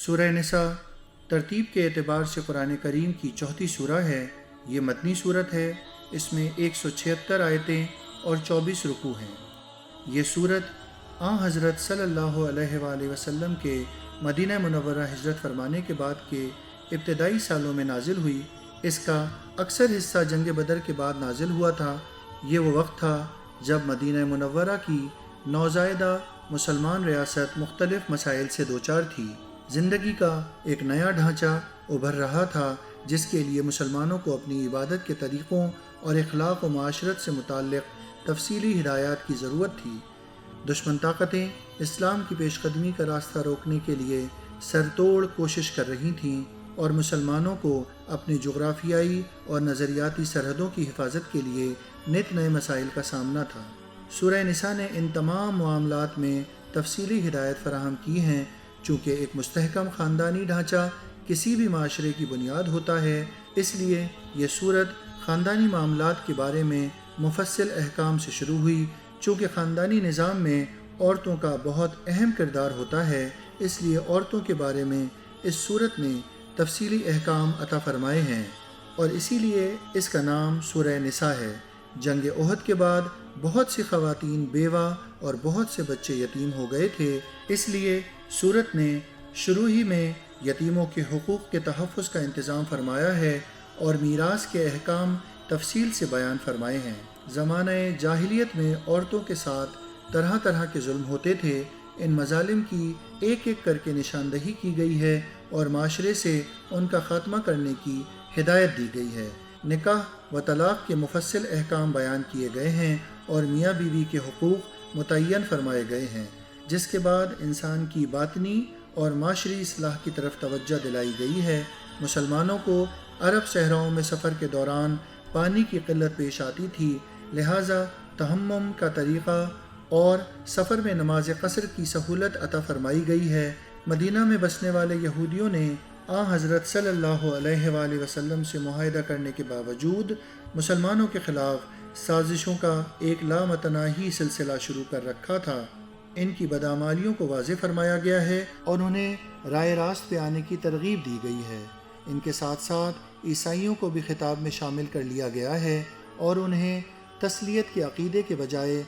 سورہ نساء ترتیب کے اعتبار سے قرآن کریم کی چوتھی سورہ ہے۔ یہ مدنی صورت ہے۔ اس میں 176 آیتیں اور 24 رکوع ہیں۔ یہ صورت حضرت صلی اللہ علیہ وآلہ وسلم کے مدینہ منورہ ہجرت فرمانے کے بعد کے ابتدائی سالوں میں نازل ہوئی۔ اس کا اکثر حصہ جنگ بدر کے بعد نازل ہوا تھا۔ یہ وہ وقت تھا جب مدینہ منورہ کی نوزائیدہ مسلمان ریاست مختلف مسائل سے دوچار تھی۔ زندگی کا ایک نیا ڈھانچہ ابھر رہا تھا، جس کے لیے مسلمانوں کو اپنی عبادت کے طریقوں اور اخلاق و معاشرت سے متعلق تفصیلی ہدایات کی ضرورت تھی۔ دشمن طاقتیں اسلام کی پیش قدمی کا راستہ روکنے کے لیے سر توڑ کوشش کر رہی تھیں اور مسلمانوں کو اپنی جغرافیائی اور نظریاتی سرحدوں کی حفاظت کے لیے نت نئے مسائل کا سامنا تھا۔ سورہ نساء نے ان تمام معاملات میں تفصیلی ہدایت فراہم کی ہیں۔ چونکہ ایک مستحکم خاندانی ڈھانچہ کسی بھی معاشرے کی بنیاد ہوتا ہے، اس لیے یہ صورت خاندانی معاملات کے بارے میں مفصل احکام سے شروع ہوئی۔ چونکہ خاندانی نظام میں عورتوں کا بہت اہم کردار ہوتا ہے، اس لیے عورتوں کے بارے میں اس صورت نے تفصیلی احکام عطا فرمائے ہیں، اور اسی لیے اس کا نام سورہ نساء ہے۔ جنگ احد کے بعد بہت سی خواتین بیوہ اور بہت سے بچے یتیم ہو گئے تھے، اس لیے سورت نے شروع ہی میں یتیموں کے حقوق کے تحفظ کا انتظام فرمایا ہے اور میراث کے احکام تفصیل سے بیان فرمائے ہیں۔ زمانہ جاہلیت میں عورتوں کے ساتھ طرح طرح کے ظلم ہوتے تھے۔ ان مظالم کی ایک ایک کر کے نشاندہی کی گئی ہے اور معاشرے سے ان کا خاتمہ کرنے کی ہدایت دی گئی ہے۔ نکاح و طلاق کے مفصل احکام بیان کیے گئے ہیں اور میاں بیوی کے حقوق متعین فرمائے گئے ہیں، جس کے بعد انسان کی باطنی اور معاشری اصلاح کی طرف توجہ دلائی گئی ہے۔ مسلمانوں کو عرب صحراؤں میں سفر کے دوران پانی کی قلت پیش آتی تھی، لہٰذا تیمم کا طریقہ اور سفر میں نماز قصر کی سہولت عطا فرمائی گئی ہے۔ مدینہ میں بسنے والے یہودیوں نے حضرت صلی اللہ علیہ وآلہ وسلم سے معاہدہ کرنے کے باوجود مسلمانوں کے خلاف سازشوں کا ایک لامتناہی سلسلہ شروع کر رکھا تھا۔ ان کی بدعمالیوں کو واضح فرمایا گیا ہے اور انہیں رائے راست پہ آنے کی ترغیب دی گئی ہے۔ ان کے ساتھ ساتھ عیسائیوں کو بھی خطاب میں شامل کر لیا گیا ہے اور انہیں تسلیت کے عقیدے کے بجائے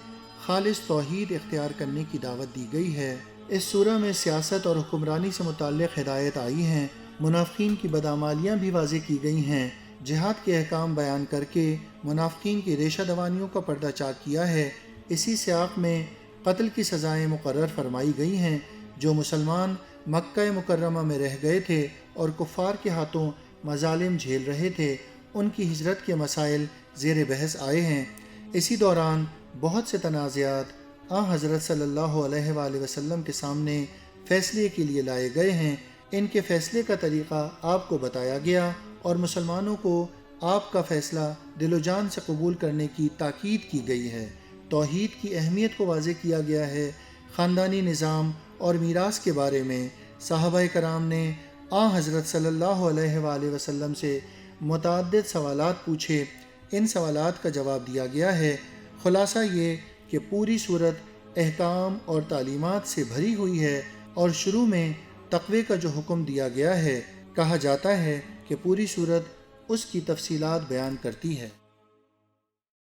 خالص توحید اختیار کرنے کی دعوت دی گئی ہے۔ اس سورہ میں سیاست اور حکمرانی سے متعلق ہدایت آئی ہیں۔ منافقین کی بدعمالیاں بھی واضح کی گئی ہیں۔ جہاد کے احکام بیان کر کے منافقین کی ریشہ دوانیوں کا پردہ چاک کیا ہے۔ اسی سیاق میں قتل کی سزائیں مقرر فرمائی گئی ہیں۔ جو مسلمان مکہ مکرمہ میں رہ گئے تھے اور کفار کے ہاتھوں مظالم جھیل رہے تھے، ان کی ہجرت کے مسائل زیر بحث آئے ہیں۔ اسی دوران بہت سے تنازعات حضرت صلی اللہ علیہ وآلہ وسلم کے سامنے فیصلے کے لیے لائے گئے ہیں۔ ان کے فیصلے کا طریقہ آپ کو بتایا گیا اور مسلمانوں کو آپ کا فیصلہ دل و جان سے قبول کرنے کی تاکید کی گئی ہے۔ توحید کی اہمیت کو واضح کیا گیا ہے۔ خاندانی نظام اور میراث کے بارے میں صحابہ کرام نے حضرت صلی اللہ علیہ وآلہ وسلم سے متعدد سوالات پوچھے۔ ان سوالات کا جواب دیا گیا ہے۔ خلاصہ یہ کہ پوری صورت احکام اور تعلیمات سے بھری ہوئی ہے اور شروع میں تقوی کا جو حکم دیا گیا ہے، کہا جاتا ہے کہ پوری صورت اس کی تفصیلات بیان کرتی ہے۔